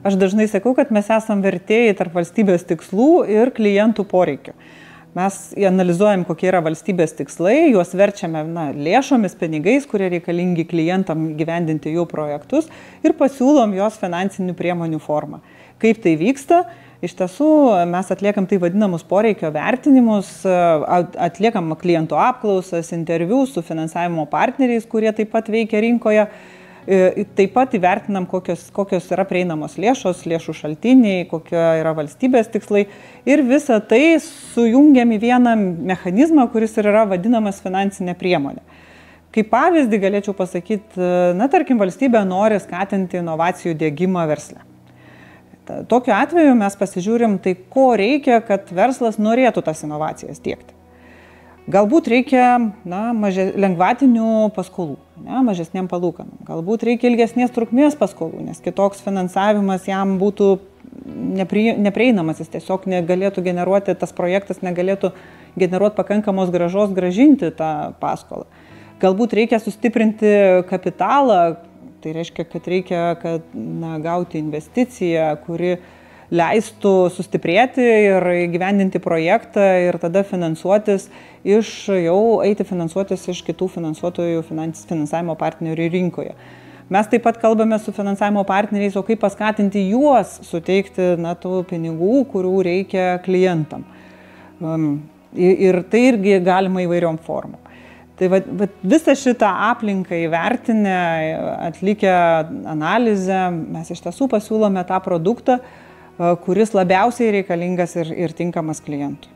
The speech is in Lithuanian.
Aš dažnai sakau, kad mes esam vertėjai tarp valstybės tikslų ir klientų poreikių. Mes analizuojam, kokie yra valstybės tikslai, juos verčiame lėšomis, pinigais, kurie reikalingi klientam gyvendinti jų projektus ir pasiūlom jos finansinių priemonių formą. Kaip tai vyksta? Iš tiesų, mes atliekam tai vadinamus poreikio vertinimus, atliekam klientų apklausas, interviu su finansavimo partneriais, kurie taip pat veikia rinkoje. Taip pat įvertinam, kokios yra prieinamos lėšos, lėšų šaltiniai, kokie yra valstybės tikslai ir visą tai sujungiam į vieną mechanizmą, kuris yra vadinamas finansinė priemonė. Kaip pavyzdį galėčiau pasakyti, tarkim, valstybė nori skatinti inovacijų diegimą versle. Tokiu atveju mes pasižiūrim, tai ko reikia, kad verslas norėtų tas inovacijas diegti. Galbūt reikia lengvatinių paskolų, mažesnėm palūkanom. Galbūt reikia ilgesnės trukmės paskolų, nes kitoks finansavimas jam būtų neprieinamas, jis tiesiog negalėtų generuoti, tas projektas negalėtų generuoti pakankamos grąžos grąžinti tą paskolą. Galbūt reikia sustiprinti kapitalą, tai reiškia, kad reikia gauti investiciją, kuri leistų sustiprėti ir įgyvendinti projektą ir tada eiti finansuotis iš kitų finansuotojų finansavimo partnerių rinkoje. Mes taip pat kalbame su finansavimo partneriais, o kaip paskatinti juos suteikti tų pinigų, kurių reikia klientam. Ir tai irgi galima įvairiom formom. Tai visą šitą aplinką įvertinę, atlikę analizę, mes iš tiesų pasiūlome tą produktą, kuris labiausiai reikalingas ir tinkamas klientui.